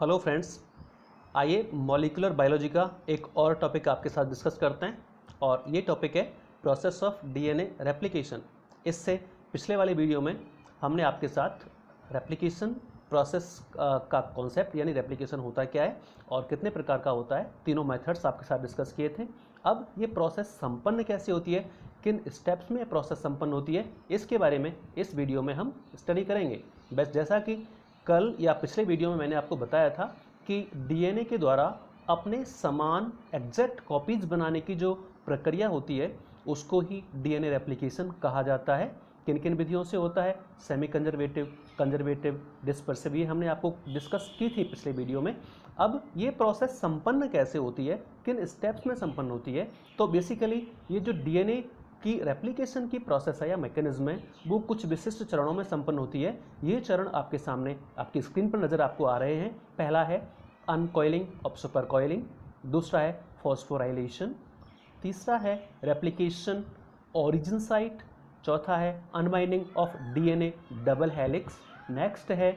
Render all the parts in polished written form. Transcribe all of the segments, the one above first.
Hello friends, आइए molecular biology का एक और टॉपिक आपके साथ डिस्कस करते हैं और ये टॉपिक है प्रोसेस ऑफ डीएनए रेप्लिकेशन। इससे पिछले वाले वीडियो में हमने आपके साथ रेप्लिकेशन प्रोसेस का कॉन्सेप्ट यानी रेप्लिकेशन होता क्या है और कितने प्रकार का होता है, तीनों मेथड्स आपके साथ डिस्कस किए थे। अब ये प्रोसेस संपन्न कैसे होती है, किन स्टेप्स में प्रोसेस संपन्न होती है, इसके बारे में इस वीडियो में हम स्टडी करेंगे। बस जैसा कि कल या पिछले वीडियो में मैंने आपको बताया था कि डीएनए के द्वारा अपने समान एग्जैक्ट कॉपीज बनाने की जो प्रक्रिया होती है उसको ही डीएनए रेप्लिकेशन कहा जाता है। किन किन विधियों से होता है, सेमी कंजर्वेटिव, कंजर्वेटिव, डिस्पर्सिव, ये हमने आपको डिस्कस की थी पिछले वीडियो में। अब ये प्रोसेस संपन्न कैसे होती है, किन स्टेप्स में संपन्न होती है, तो बेसिकली ये जो डीएनए की रेप्लिकेशन की प्रोसेस है या मैकेनिज्म है वो कुछ विशिष्ट चरणों में संपन्न होती है। ये चरण आपके सामने आपकी स्क्रीन पर नज़र आपको आ रहे हैं। पहला है अनकॉइलिंग ऑफ सुपरकॉइलिंग, दूसरा है फॉस्फोराइलेशन, तीसरा है रेप्लिकेशन ओरिजिन साइट, चौथा है unbinding of DNA double helix, next है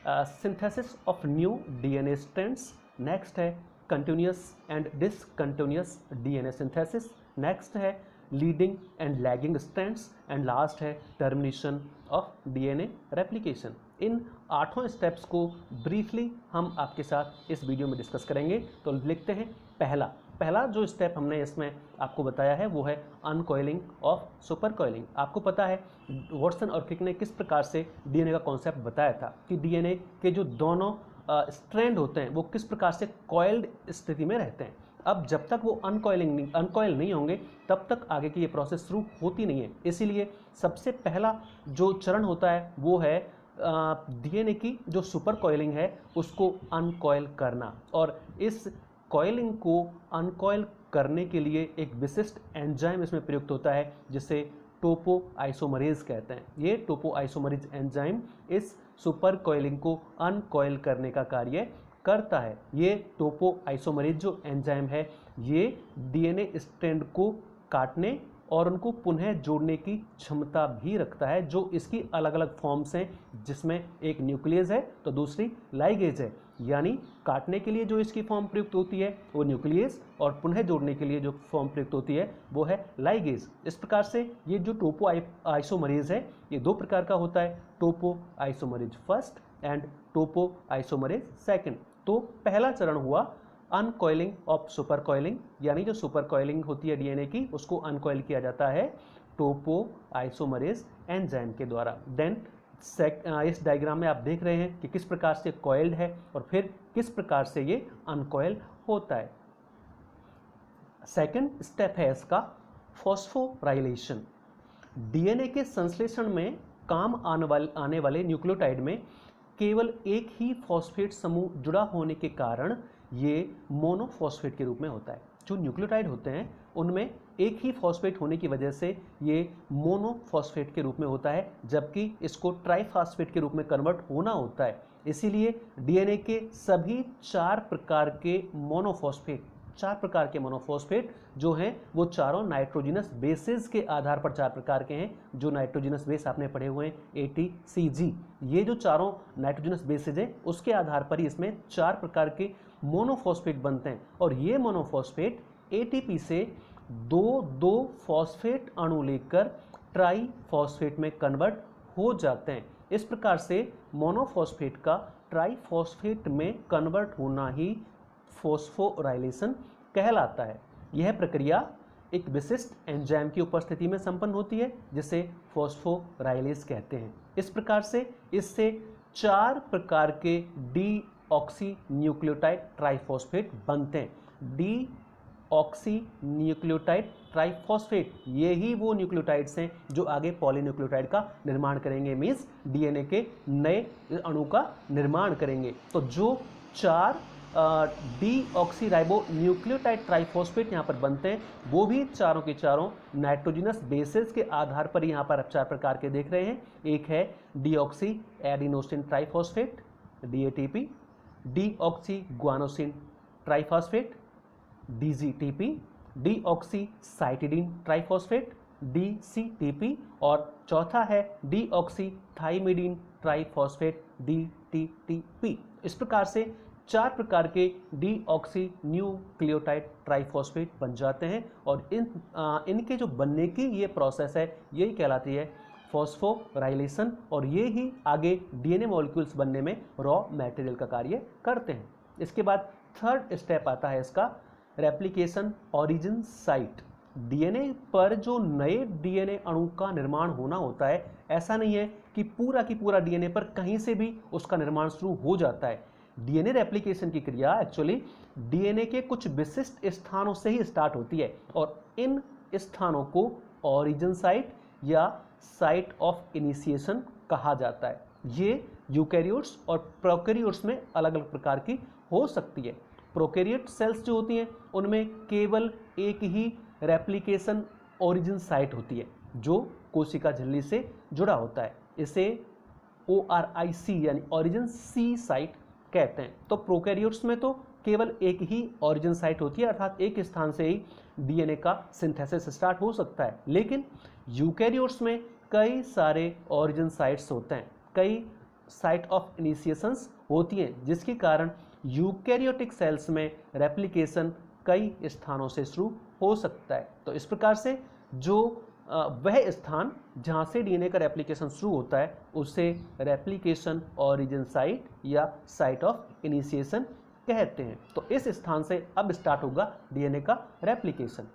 synthesis of new DNA strands, next है continuous and discontinuous DNA synthesis, next है leading and lagging strands, and last है टर्मिनेशन ऑफ डीएनए रेप्लिकेशन। इन 8 steps को briefly हम आपके साथ इस वीडियो में डिस्कस करेंगे। तो लिखते हैं पहला जो स्टेप हमने इसमें आपको बताया है वो है अनकॉइलिंग ऑफ सुपरकॉइलिंग। आपको पता है वॉटसन और क्रिक ने किस प्रकार से डीएनए का कॉन्सेप्ट बताया था कि डीएनए के जो दोनों स्ट्रैंड होते हैं वो किस प्रकार से कॉइल्ड स्थिति में रहते हैं। अब जब तक वो अनकॉइल नहीं होंगे तब तक आगे की ये प्रोसेस शुरू होती नहीं है। इसीलिए सबसे पहला जो चरण होता है वो है डीएनए की जो सुपर कॉइलिंग है उसको अनकॉइल करना, और इस कॉइलिंग को अनकॉइल करने के लिए एक विशिष्ट एंजाइम इसमें प्रयुक्त होता है जिसे टोपो आइसोमरेज कहते हैं। ये टोपो आइसोमरेज एंजाइम इस सुपर कॉइलिंग को अनकॉइल करने का कार्य करता है। ये टोपो आइसोमरेज जो एंजाइम है ये डीएनए स्ट्रैंड को काटने और उनको पुनः जोड़ने की क्षमता भी रखता है, जो इसकी अलग अलग फॉर्म्स हैं जिसमें एक न्यूक्लियस है तो दूसरी लाइगेज है। यानी काटने के लिए जो इसकी फॉर्म प्रयुक्त होती है वो न्यूक्लियस और पुनः जोड़ने के लिए जो फॉर्म प्रयुक्त होती है वो है लाइगेज। इस प्रकार से ये जो टोपो आइसोमरेज है ये 2 प्रकार का होता है, topo isomerase first and topo isomerase second. तो पहला चरण हुआ अनकॉइलिंग ऑफ सुपरकॉइलिंग, यानी जो सुपरकॉइलिंग होती है डीएनए की उसको अनकॉइल किया जाता है टोपो आइसोमरेज एंजाइम के द्वारा। देन इस डायग्राम में आप देख रहे हैं कि किस प्रकार से कॉइल्ड है और फिर किस प्रकार से ये अनकॉइल होता है। सेकंड स्टेप है इसका फॉस्फोराइलेशन। डीएनए के संश्लेषण में काम आने वाले न्यूक्लियोटाइड में केवल एक ही फॉस्फेट समूह जुड़ा होने के कारण ये मोनोफॉस्फेट के रूप में होता है। जो न्यूक्लियोटाइड होते हैं उनमें एक ही फॉस्फेट होने की वजह से ये मोनोफॉस्फेट के रूप में होता है, जबकि इसको ट्राइफॉस्फेट के रूप में कन्वर्ट होना होता है। इसीलिए डीएनए के सभी 4 प्रकार के मोनोफॉस्फेट जो हैं वो चारों नाइट्रोजनस बेसेस के आधार पर 4 प्रकार के हैं। जो नाइट्रोजनस बेस आपने पढ़े हुए हैं ATCG, ये जो चारों नाइट्रोजनस बेसेज हैं उसके आधार पर ही इसमें 4 प्रकार के मोनोफॉस्फेट बनते हैं, और ये मोनोफॉस्फेट ATP से 2 फॉस्फेट अणु लेकर ट्राईफॉस्फेट में कन्वर्ट हो जाते हैं। इस प्रकार से मोनोफॉस्फेट का ट्राईफॉस्फेट में कन्वर्ट होना ही फॉस्फोराइलेशन कहलाता है। यह प्रक्रिया एक विशिष्ट एंजाइम की उपस्थिति में संपन्न होती है जिसे फॉस्फोराइलेज कहते हैं। इस प्रकार से इससे 4 प्रकार के डीऑक्सी न्यूक्लियोटाइड ट्राइफॉस्फेट बनते हैं। डीऑक्सी न्यूक्लियोटाइड ट्राइफॉस्फेट ये ही वो न्यूक्लियोटाइड्स हैं जो आगे पॉलीन्यूक्लियोटाइड का निर्माण करेंगे, मीन्स डीएनए के नए अणु का निर्माण करेंगे। तो जो 4 डीऑक्सीराइबो न्यूक्लियोटाइड ट्राइफॉस्फेट यहाँ पर बनते हैं वो भी चारों के चारों नाइट्रोजनस बेसेस के आधार पर यहाँ पर आप 4 प्रकार के देख रहे हैं। एक है deoxy adenosine triphosphate DATP, deoxy guanosine triphosphate DGTP, deoxy cytidine triphosphate DCTP, और चौथा है डीऑक्सी थाइमिडीन ट्राइफॉस्फेट DTTP। इस प्रकार से 4 प्रकार के डीऑक्सी न्यूक्लियोटाइड ट्राइफॉस्फेट बन जाते हैं और इनके जो बनने की ये प्रोसेस है यही कहलाती है फॉस्फोराइलेशन और ये ही आगे डीएनए मॉलिक्यूल्स बनने में रॉ मटेरियल का कार्य करते हैं। इसके बाद थर्ड स्टेप आता है इसका रेप्लिकेशन ओरिजिन साइट। डीएनए पर जो नए डीएनए अणु का निर्माण होना होता है, ऐसा नहीं है कि पूरा डीएनए पर कहीं से भी उसका निर्माण शुरू हो जाता है। डीएनए रेप्लिकेशन की क्रिया एक्चुअली डीएनए के कुछ विशिष्ट स्थानों से ही स्टार्ट होती है और इन स्थानों को ओरिजिन साइट या साइट ऑफ इनिशिएशन कहा जाता है। ये यूकैरियोट्स और प्रोकैरियोट्स में अलग अलग प्रकार की हो सकती है। प्रोकैरियोट सेल्स जो होती हैं उनमें केवल एक ही रेप्लिकेशन ओरिजिन साइट होती है जो कोशिका झिल्ली से जुड़ा होता है। इसे ORIC यानी ओरिजिन सी साइट कहते हैं। तो प्रोकैरियोट्स में तो केवल एक ही ओरिजिन साइट होती है, अर्थात एक स्थान से ही डीएनए का सिंथेसिस स्टार्ट हो सकता है। लेकिन यूकैरियोट्स में कई सारे ओरिजिन साइट्स होते हैं, कई साइट ऑफ इनिशिएशंस होती हैं, जिसके कारण यूकैरियोटिक सेल्स में रेप्लिकेशन कई स्थानों से शुरू हो सकता है। तो इस प्रकार से जो वह स्थान जहां से डीएनए का रेप्लिकेशन शुरू होता है उसे रेप्लिकेशन ओरिजिन साइट या साइट ऑफ इनिशिएशन कहते हैं। तो इस स्थान से अब स्टार्ट होगा डीएनए का रेप्लिकेशन।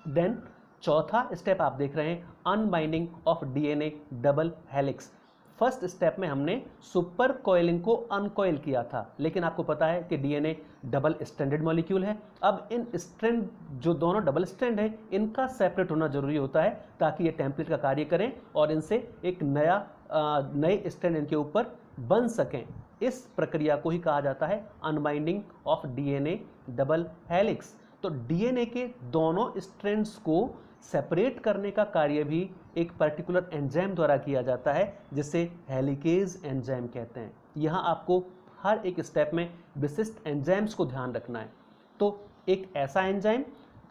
देन चौथा स्टेप आप देख रहे हैं unbinding of DNA double helix. First step में हमने सुपर कॉइलिंग को अनकॉइल किया था, लेकिन आपको पता है कि डीएनए डबल स्ट्रैंडेड मॉलिक्यूल है। अब इन स्ट्रैंड जो दोनों डबल स्ट्रैंड है इनका सेपरेट होना जरूरी होता है ताकि ये टेम्पलेट का कार्य करें और इनसे एक नए स्ट्रैंड इनके ऊपर बन सकें। इस प्रक्रिया को ही कहा जाता है unbinding of DNA double helix. तो डीएनए के दोनों स्ट्रैंड्स को सेपरेट करने का कार्य भी एक पर्टिकुलर एंजाइम द्वारा किया जाता है जिसे हेलिकेज एंजाइम कहते हैं। यहाँ आपको हर एक स्टेप में विशिष्ट एंजाइम्स को ध्यान रखना है। तो एक ऐसा एंजाइम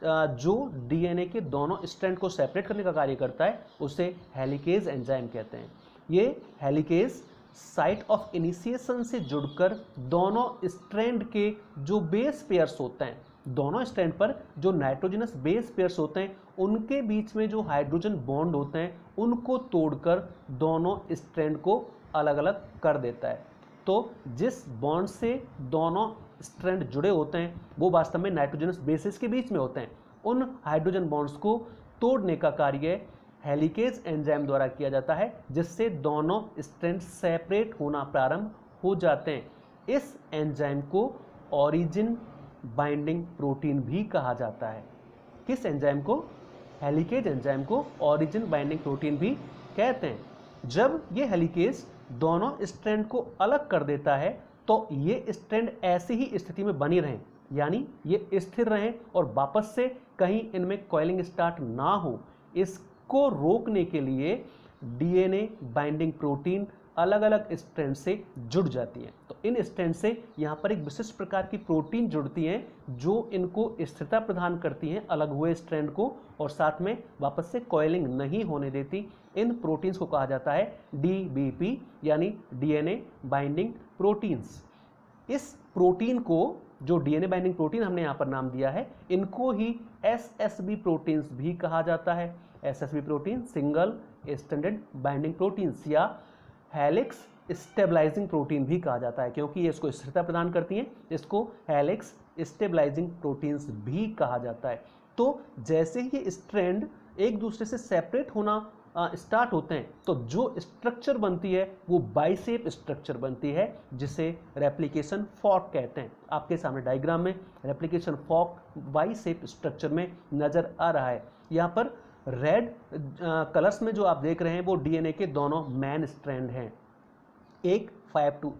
जो डीएनए के दोनों स्ट्रैंड को सेपरेट करने का कार्य करता है उसे हेलिकेज एंजाइम कहते हैं। ये हेलिकेज साइट ऑफ इनिशिएशन से जुड़कर दोनों स्ट्रैंड के जो बेस पेयर्स होते हैं, दोनों स्ट्रैंड पर जो नाइट्रोजनस बेस पेयर्स होते हैं उनके बीच में जो हाइड्रोजन बॉन्ड होते हैं उनको तोड़कर दोनों स्ट्रैंड को अलग अलग कर देता है। तो जिस बॉन्ड से दोनों स्ट्रैंड जुड़े होते हैं वो वास्तव में नाइट्रोजनस बेसिस के बीच में होते हैं। उन हाइड्रोजन बॉन्ड्स को तोड़ने का कार्य हेलिकेज एंजाइम द्वारा किया जाता है, जिससे दोनों स्ट्रैंड सेपरेट होना प्रारंभ हो जाते हैं। इस एंजाइम को ओरिजिन बाइंडिंग प्रोटीन भी कहा जाता है। किस एंजाइम को? हेलिकेज एंजाइम को ओरिजिन बाइंडिंग प्रोटीन भी कहते हैं। जब ये हेलिकेज दोनों स्ट्रैंड को अलग कर देता है तो ये स्ट्रैंड ऐसी ही स्थिति में बनी रहें, यानी ये स्थिर रहें और वापस से कहीं इनमें कॉइलिंग स्टार्ट ना हो, इसको रोकने के लिए डीएनए बाइंडिंग प्रोटीन अलग अलग स्ट्रैंड से जुड़ जाती हैं। तो इन स्ट्रैंड से यहाँ पर एक विशिष्ट प्रकार की प्रोटीन जुड़ती हैं जो इनको स्थिरता प्रदान करती हैं अलग हुए स्ट्रैंड को और साथ में वापस से कॉइलिंग नहीं होने देती। इन प्रोटीन्स को कहा जाता है डीबीपी यानी डीएनए बाइंडिंग प्रोटीन्स। इस प्रोटीन को जो डीएनए बाइंडिंग प्रोटीन हमने यहाँ पर नाम दिया है इनको ही एसएसबी प्रोटीन्स भी कहा जाता है। SSB protein single stranded binding proteins या हेलिक्स स्टेबलाइजिंग प्रोटीन भी कहा जाता है, क्योंकि ये इसको स्थिरता प्रदान करती हैं। इसको हेलिक्स स्टेबलाइजिंग प्रोटीन्स भी कहा जाता है। तो जैसे ही स्ट्रैंड एक दूसरे से सेपरेट होना स्टार्ट होते हैं तो जो स्ट्रक्चर बनती है वो बाइसेप स्ट्रक्चर बनती है, जिसे रेप्लिकेशन फॉर्क कहते हैं। आपके सामने डायग्राम में रेप्लिकेशन फॉर्क बाइसेप स्ट्रक्चर में नजर आ रहा है। यहाँ पर रेड कलर्स में जो आप देख रहे हैं वो डीएनए के दोनों मेन स्ट्रैंड हैं। एक 5 to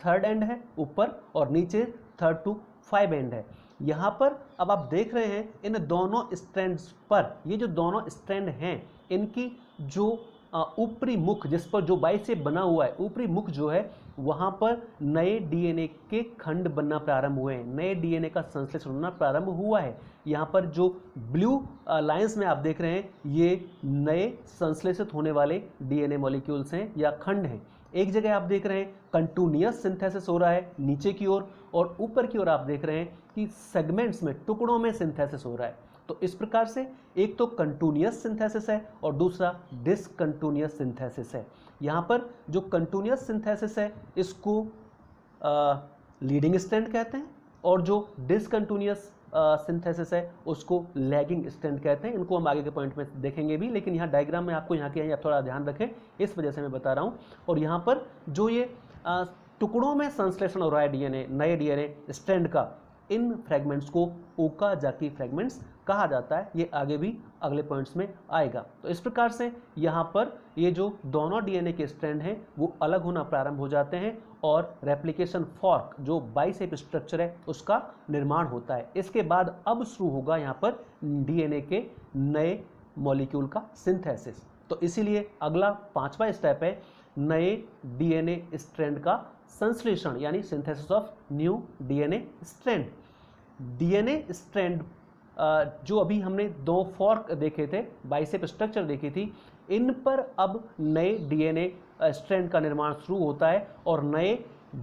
3rd एंड है ऊपर और नीचे 3rd to 5 एंड है। यहाँ पर अब आप देख रहे हैं इन दोनों स्ट्रैंड्स पर, ये जो दोनों स्ट्रैंड हैं इनकी जो ऊपरी मुख जिस पर जो बाइसेप बना हुआ है, ऊपरी मुख जो है वहाँ पर नए डीएनए के खंड बनना प्रारंभ हुए हैं, नए डीएनए का संश्लेषण होना प्रारंभ हुआ है। यहाँ पर जो ब्लू लाइंस में आप देख रहे हैं ये नए संश्लेषित होने वाले डीएनए मॉलिक्यूल्स हैं या खंड हैं। एक जगह आप देख रहे हैं कंटिन्यूअस सिंथेसिस हो रहा है नीचे की ओर, और ऊपर की ओर आप देख रहे हैं कि सेगमेंट्स में, टुकड़ों में सिंथेसिस हो रहा है। तो इस प्रकार से एक तो कंटिन्यूअस सिंथेसिस है और दूसरा डिसकंटिन्यूअस सिंथेसिस है। यहाँ पर जो कंटिन्यूअस सिंथेसिस है इसको लीडिंग स्ट्रैंड कहते हैं, और जो डिसकंटिन्यूअस सिंथेसिस है उसको लैगिंग स्ट्रैंड कहते हैं। इनको हम आगे के पॉइंट में देखेंगे भी, लेकिन यहाँ डायग्राम में आपको यहाँ के आप थोड़ा ध्यान रखें, इस वजह से मैं बता रहा हूँ। और यहाँ पर जो ये टुकड़ों में संश्लेषण हो रहा है डीएनए, नए डीएनए स्ट्रैंड का, इन फ्रेगमेंट्स को ओकाजाकी फ्रेगमेंट्स कहा जाता है। ये आगे भी अगले पॉइंट्स में आएगा। तो इस प्रकार से यहाँ पर ये जो दोनों डीएनए के स्ट्रैंड हैं वो अलग होना प्रारंभ हो जाते हैं और रेप्लिकेशन फॉर्क जो बाइसेप स्ट्रक्चर है उसका निर्माण होता है। इसके बाद अब शुरू होगा यहाँ पर डीएनए के नए मॉलिक्यूल का सिंथेसिस। तो इसीलिए अगला 5वां स्टेप है नए डीएनए स्ट्रैंड का संश्लेषण, यानी synthesis of new DNA strand. DNA strand जो अभी हमने 2 फॉर्क देखे थे, बाइसेप स्ट्रक्चर देखी थी, इन पर अब नए डीएनए स्ट्रैंड का निर्माण शुरू होता है। और नए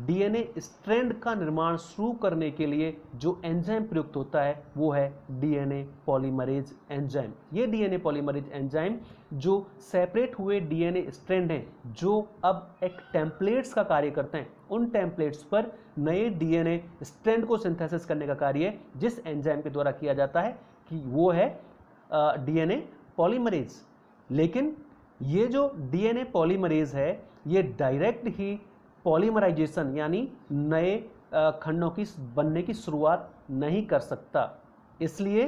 डीएनए स्ट्रैंड का निर्माण शुरू करने के लिए जो एंजाइम प्रयुक्त होता है वो है डीएनए पॉलीमरेज एंजाइम। ये डीएनए पॉलीमरेज एंजाइम जो सेपरेट हुए डीएनए स्ट्रैंड हैं, जो अब एक टेम्पलेट्स का कार्य करते हैं, उन टेम्पलेट्स पर नए डीएनए स्ट्रैंड को सिंथेसिस करने का कार्य जिस एंजाइम के द्वारा किया जाता है कि वो है डीएनए पॉलीमरेज। लेकिन ये जो डीएनए पॉलीमरेज है ये डायरेक्ट ही पॉलीमराइजेशन यानी नए खंडों की बनने की शुरुआत नहीं कर सकता। इसलिए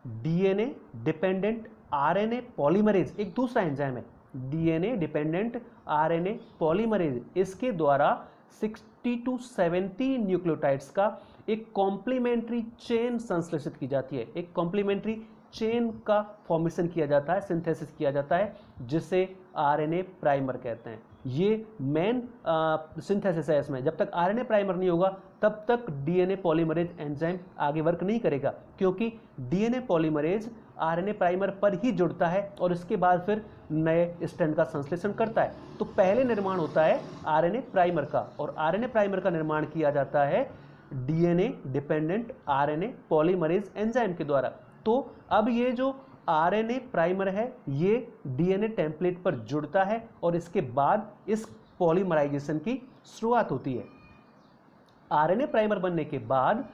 डीएनए डिपेंडेंट आरएनए पॉलीमरेज एक दूसरा एंजाइम है, डीएनए डिपेंडेंट आरएनए पॉलीमरेज, इसके द्वारा 60 to 70 न्यूक्लियोटाइड्स का एक कॉम्प्लीमेंट्री चेन संश्लेषित की जाती है। एक कॉम्प्लीमेंट्री चेन का फॉर्मेशन किया जाता है, सिंथेसिस किया जाता है, जिसे आरएनए प्राइमर कहते हैं। ये मेन सिंथेसिस है। इसमें जब तक आरएनए प्राइमर नहीं होगा तब तक डीएनए पॉलीमरेज एंजाइम आगे वर्क नहीं करेगा, क्योंकि डीएनए पॉलीमरेज आरएनए प्राइमर पर ही जुड़ता है और इसके बाद फिर नए स्ट्रैंड का संश्लेषण करता है। तो पहले निर्माण होता है आरएनए प्राइमर का, और आरएनए प्राइमर का निर्माण किया जाता है DNA dependent RNA polymerase enzyme के द्वारा। तो अब ये जो आरएनए प्राइमर है ये डीएनए टेम्पलेट पर जुड़ता है और इसके बाद इस पॉलीमराइजेशन की शुरुआत होती है। आरएनए प्राइमर बनने के बाद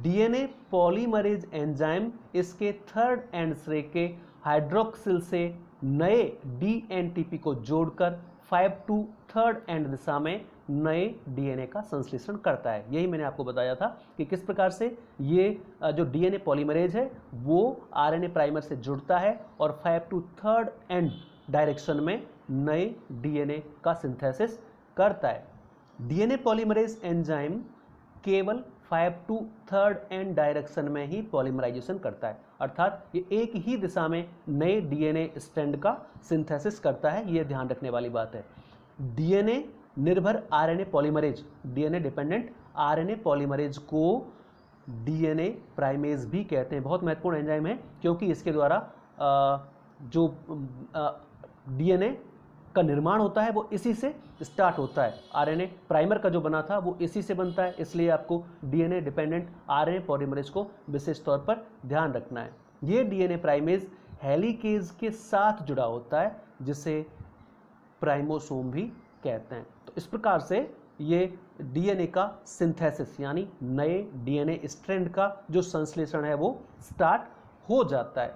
डीएनए पॉलीमरेज एंजाइम इसके थर्ड एंड से के हाइड्रोक्सिल से नए डीएनटीपी को जोड़कर 5 to 3rd एंड दिशा में नए डीएनए का संश्लेषण करता है। यही मैंने आपको बताया था कि किस प्रकार से ये जो डीएनए पॉलीमरेज है वो आरएनए प्राइमर से जुड़ता है और 5 to 3rd एंड डायरेक्शन में नए डीएनए का सिंथेसिस करता है। डीएनए पॉलीमरेज एंजाइम केवल 5 to 3rd एंड डायरेक्शन में ही पॉलीमराइजेशन करता है, अर्थात ये एक ही दिशा में नए डीएनए स्ट्रैंड का सिंथेसिस करता है। ये ध्यान रखने वाली बात है। डीएनए निर्भर RNA polymerase, DNA dependent RNA polymerase को डीएनए प्राइमेज भी कहते हैं। बहुत महत्वपूर्ण एंजाइम है, क्योंकि इसके द्वारा जो डीएनए का निर्माण होता है वो इसी से स्टार्ट होता है। आरएनए प्राइमर का जो बना था वो इसी से बनता है, इसलिए आपको डीएनए डिपेंडेंट आरएनए पॉलीमरेज को विशेष तौर पर ध्यान रखना है। ये डीएनए प्राइमेज हेलिकेज के साथ जुड़ा होता है, जिसे प्राइमोसोम भी कहते हैं। तो इस प्रकार से ये डीएनए का सिंथेसिस यानी नए डीएनए स्ट्रैंड का जो संश्लेषण है वो स्टार्ट हो जाता है।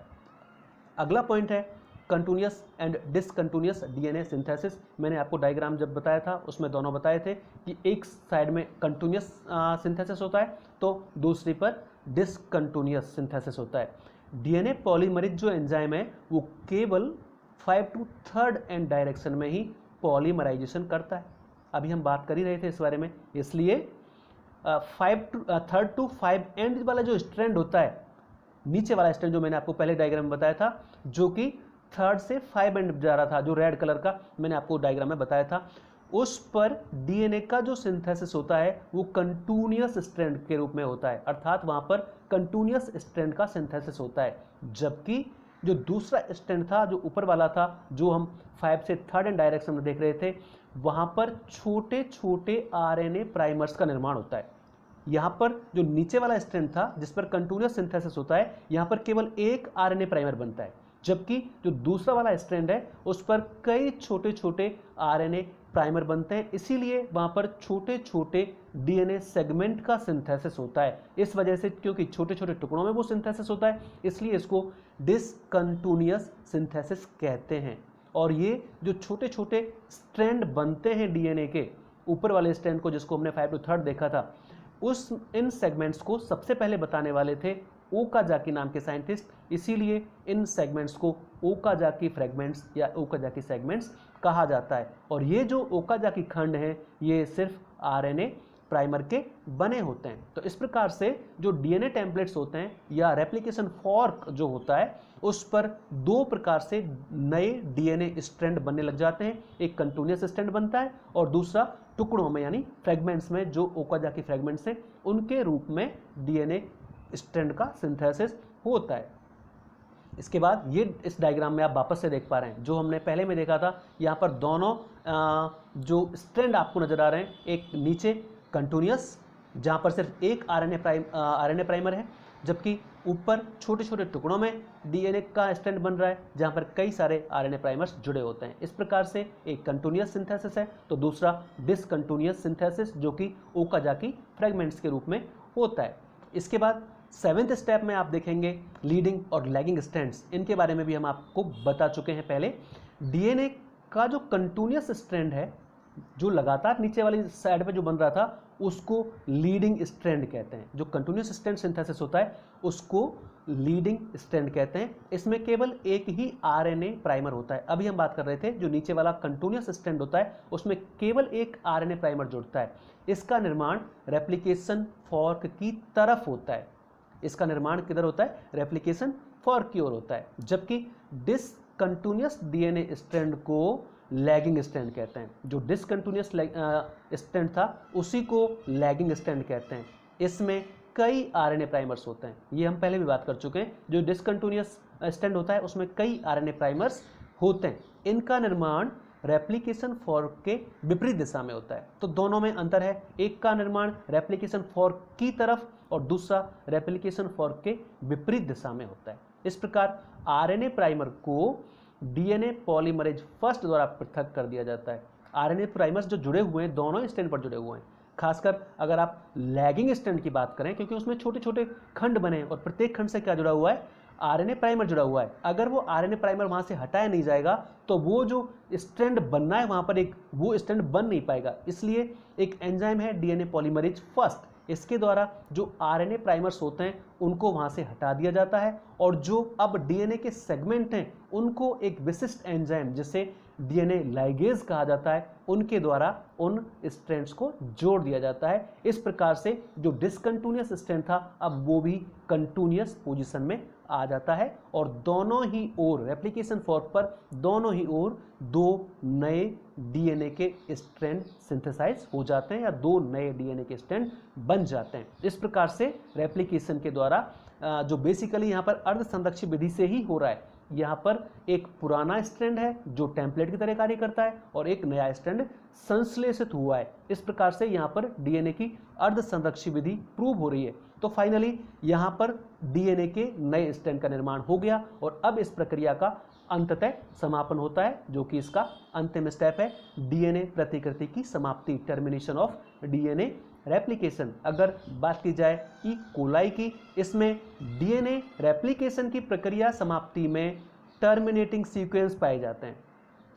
अगला पॉइंट है continuous and discontinuous DNA synthesis. मैंने आपको डायग्राम जब बताया था उसमें दोनों बताए थे कि एक साइड में कंटिन्यूअस सिंथेसिस होता है तो दूसरी पर डिसकंटिन्यूअस सिंथेसिस होता है। डीएनए पॉलीमरेज जो एंजाइम है वो केवल 5 to 3rd एंड डायरेक्शन में ही पॉलीमराइजेशन करता है। अभी हम बात कर ही रहे थे इस बारे में, इसलिए 3rd to 5 एंड वाला जो स्ट्रैंड होता है, नीचे वाला स्ट्रैंड जो मैंने आपको पहले डायग्राम में बताया था, जो कि 3rd से 5 एंड जा रहा था, जो रेड कलर का मैंने आपको डायग्राम में बताया था, उस पर डीएनए का जो सिंथेसिस होता है वो कंटिन्यूअस स्ट्रैंड के रूप में होता है, अर्थात वहां पर कंटिन्यूअस स्ट्रैंड का सिंथेसिस होता है। जबकि जो दूसरा स्ट्रैंड था, जो ऊपर वाला था, जो हम 5 से 3rd एंड डायरेक्शन में देख रहे थे, वहाँ पर छोटे छोटे आरएनए प्राइमर्स का निर्माण होता है। यहाँ पर जो नीचे वाला स्ट्रैंड था जिस पर कंटिन्यूअस सिंथेसिस होता है, यहाँ पर केवल एक आरएनए प्राइमर बनता है, जबकि जो दूसरा वाला स्ट्रैंड है उस पर कई छोटे छोटे आरएनए प्राइमर बनते हैं। इसीलिए वहाँ पर छोटे छोटे डीएनए सेगमेंट का सिंथेसिस होता है। इस वजह से, क्योंकि छोटे छोटे टुकड़ों में वो सिंथेसिस होता है, इसलिए इसको डिसकंटिन्यूअस सिंथेसिस कहते हैं। और ये जो छोटे छोटे स्ट्रैंड बनते हैं डीएनए के, ऊपर वाले स्ट्रैंड को जिसको हमने 5 to 3 देखा था, इन सेगमेंट्स को सबसे पहले बताने वाले थे ओकाजाकी नाम के साइंटिस्ट। इसीलिए इन सेगमेंट्स को ओकाजाकी फ्रेगमेंट्स या ओकाजाकी सेगमेंट्स कहा जाता है। और ये जो ओकाजाकी खंड हैं ये सिर्फ आरएनए प्राइमर के बने होते हैं। तो इस प्रकार से जो डीएनए टेम्पलेट्स होते हैं या रेप्लिकेशन फॉर्क जो होता है, उस पर दो प्रकार से नए डीएनए स्ट्रैंड बनने लग जाते हैं। एक कंटिन्यूअस स्ट्रैंड बनता है और दूसरा टुकड़ों में यानी फ्रेगमेंट्स में, जो ओकाजाकी फ्रेगमेंट्स हैं उनके रूप में डीएनए स्ट्रैंड का सिंथेसिस होता है। इसके बाद ये इस डायग्राम में आप वापस से देख पा रहे हैं जो हमने पहले में देखा था। यहाँ पर दोनों जो स्ट्रैंड आपको नजर आ रहे हैं, एक नीचे कंटिन्यूअस जहाँ पर सिर्फ एक आरएनए प्राइमर है, जबकि ऊपर छोटे छोटे टुकड़ों में डीएनए का स्ट्रैंड बन रहा है जहाँ पर कई सारे आरएनए प्राइमर्स जुड़े होते हैं। इस प्रकार से एक कंटिन्यूअस सिंथेसिस है तो दूसरा डिसकंटिन्यूअस सिंथेसिस जो कि ओकाजाकी फ्रेगमेंट्स के रूप में होता है। इसके बाद 7th स्टेप में आप देखेंगे लीडिंग और लैगिंग स्ट्रैंड्स। इनके बारे में भी हम आपको बता चुके हैं पहले। डीएनए का जो कंटिन्यूअस स्ट्रैंड है, जो लगातार नीचे वाली साइड पे जो बन रहा था, उसको लीडिंग स्ट्रैंड कहते हैं। जो कंटिन्यूअस स्ट्रैंड सिंथेसिस होता है उसको लीडिंग स्ट्रैंड कहते हैं। इसमें केवल एक ही आरएनए प्राइमर होता है। अभी हम बात कर रहे थे जो नीचे वाला कंटिन्यूअस स्ट्रैंड होता है उसमें केवल एक आरएनए प्राइमर जुड़ता है। इसका निर्माण रेप्लिकेशन फॉर्क की तरफ होता है। इसका निर्माण किधर होता है? रेप्लिकेशन फॉर्क की ओर होता है। जबकि डिसकंटिन्यूअस डीएनए स्ट्रैंड को लैगिंग स्ट्रैंड कहते हैं। जो डिसकंटिन्यूअस स्ट्रैंड था उसी को लैगिंग स्ट्रैंड कहते हैं। इसमें कई आरएनए प्राइमर्स होते हैं, ये हम पहले भी बात कर चुके हैं। जो डिसकंटिन्यूअस स्ट्रैंड होता है उसमें कई आरएनए प्राइमर्स होते हैं। इनका निर्माण रेप्लिकेशन फॉर्क के विपरीत दिशा में होता है। तो दोनों में अंतर है, एक का निर्माण रेप्लिकेशन फॉर्क की तरफ और दूसरा रेप्लिकेशन फॉर्क के विपरीत दिशा में होता है। इस प्रकार आरएनए प्राइमर को डीएनए पॉलीमरेज फर्स्ट द्वारा पृथक कर दिया जाता है। आरएनए प्राइमर्स जो जुड़े हुए हैं दोनों स्ट्रैंड पर जुड़े हुए हैं। खासकर अगर आप लैगिंग स्ट्रैंड की बात करें, क्योंकि उसमें छोटे छोटे खंड बने हैं और प्रत्येक खंड से क्या जुड़ा हुआ है? आरएनए प्राइमर जुड़ा हुआ है। अगर वो आरएनए प्राइमर वहां से हटाया नहीं जाएगा तो वो जो स्ट्रैंड बनना है वहां पर एक वो स्ट्रैंड बन नहीं पाएगा। इसलिए एक एंजाइम है डीएनए पॉलीमरेज फर्स्ट, इसके द्वारा जो आरएनए प्राइमर्स होते हैं उनको वहां से हटा दिया जाता है और जो अब डीएनए के सेगमेंट हैं उनको एक विशिष्ट एंजाइम जिसे डीएनए लाइगेज कहा जाता है उनके द्वारा उन स्ट्रैंड्स को जोड़ दिया जाता है। इस प्रकार से जो डिसकंटिन्यूअस स्ट्रैंड था अब वो भी कंटिन्यूअस पोजीशन में आ जाता है और दोनों ही ओर रेप्लिकेशन फॉर्क पर दोनों ही ओर दो नए डीएनए के स्ट्रैंड सिंथेसाइज हो जाते हैं या दो नए डीएनए के स्ट्रैंड बन जाते हैं। इस प्रकार से रेप्लिकेशन के द्वारा जो बेसिकली यहाँ पर अर्ध संरक्षी विधि से ही हो रहा है, यहाँ पर एक पुराना स्ट्रैंड है जो टेम्पलेट की तरह कार्य करता है और एक नया स्ट्रैंड संश्लेषित हुआ है। इस प्रकार से यहाँ पर डीएनए की अर्ध संरक्षी विधि प्रूव हो रही है। तो फाइनली यहाँ पर डीएनए के नए स्ट्रैंड का निर्माण हो गया और अब इस प्रक्रिया का अंततः समापन होता है, जो कि इसका अंतिम स्टेप है, डीएनए प्रतिकृति की समाप्ति, टर्मिनेशन ऑफ डीएनए रेप्लिकेशन। अगर बात की जाए ई कोलाई की, इसमें डीएनए रेप्लिकेशन की प्रक्रिया समाप्ति में टर्मिनेटिंग सीक्वेंस पाए जाते हैं।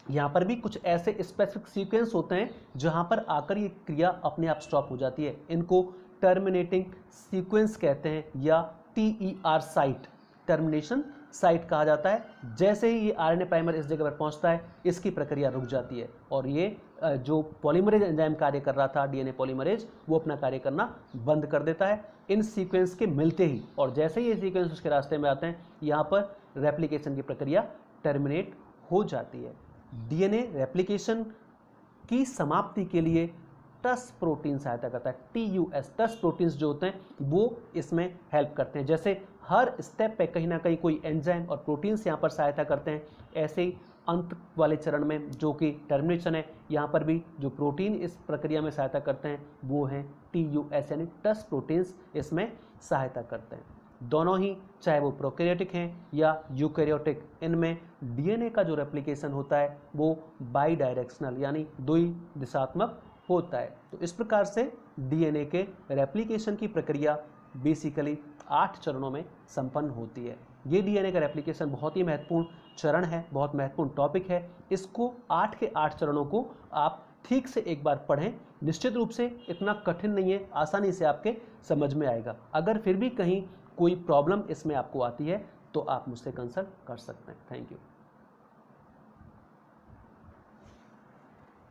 यहाँ पर भी कुछ ऐसे स्पेसिफिक सीक्वेंस होते हैं जहाँ पर आकर ये क्रिया अपने आप स्टॉप हो जाती है। इनको टर्मिनेटिंग सीक्वेंस कहते हैं या TER साइट, टर्मिनेशन साइट कहा जाता है। जैसे ही ये आरएनए प्राइमर इस जगह पर पहुंचता है इसकी प्रक्रिया रुक जाती है और ये जो पॉलीमरेज एंजाइम कार्य कर रहा था डीएनए पॉलीमरेज, वो अपना कार्य करना बंद कर देता है इन सीक्वेंस के मिलते ही। और जैसे ही ये सीक्वेंस उसके रास्ते में आते हैं यहाँ पर रेप्लिकेशन की प्रक्रिया टर्मिनेट हो जाती है। डीएनए रेप्लिकेशन की समाप्ति के लिए टस प्रोटीन सहायता करता है। TUS, टस प्रोटीन्स जो होते हैं वो इसमें हेल्प करते हैं। जैसे हर स्टेप पे कहीं ना कहीं कोई एंजाइम और प्रोटीन्स यहाँ पर सहायता करते हैं, ऐसे ही अंत वाले चरण में जो कि टर्मिनेशन है, यहाँ पर भी जो प्रोटीन इस प्रक्रिया में सहायता करते हैं वो हैं TUS यानी टस प्रोटीन्स इसमें सहायता करते हैं। दोनों ही, चाहे वो प्रोकैरियोटिक हैं या यूकैरियोटिक, इनमें DNA का जो रेप्लिकेशन होता है वो बाई डायरेक्शनल यानी द्वि दिशात्मक होता है। तो इस प्रकार से DNA के रेप्लिकेशन की प्रक्रिया बेसिकली 8 चरणों में संपन्न होती है। ये DNA का रेप्लिकेशन बहुत ही महत्वपूर्ण चरण है, बहुत महत्वपूर्ण टॉपिक है। इसको 8 के 8 चरणों को आप ठीक से एक बार पढ़ें। निश्चित रूप से इतना कठिन नहीं है, आसानी से आपके समझ में आएगा। अगर फिर भी कहीं कोई प्रॉब्लम इसमें आपको आती है तो आप मुझसे कंसल्ट कर सकते हैं। Thank you.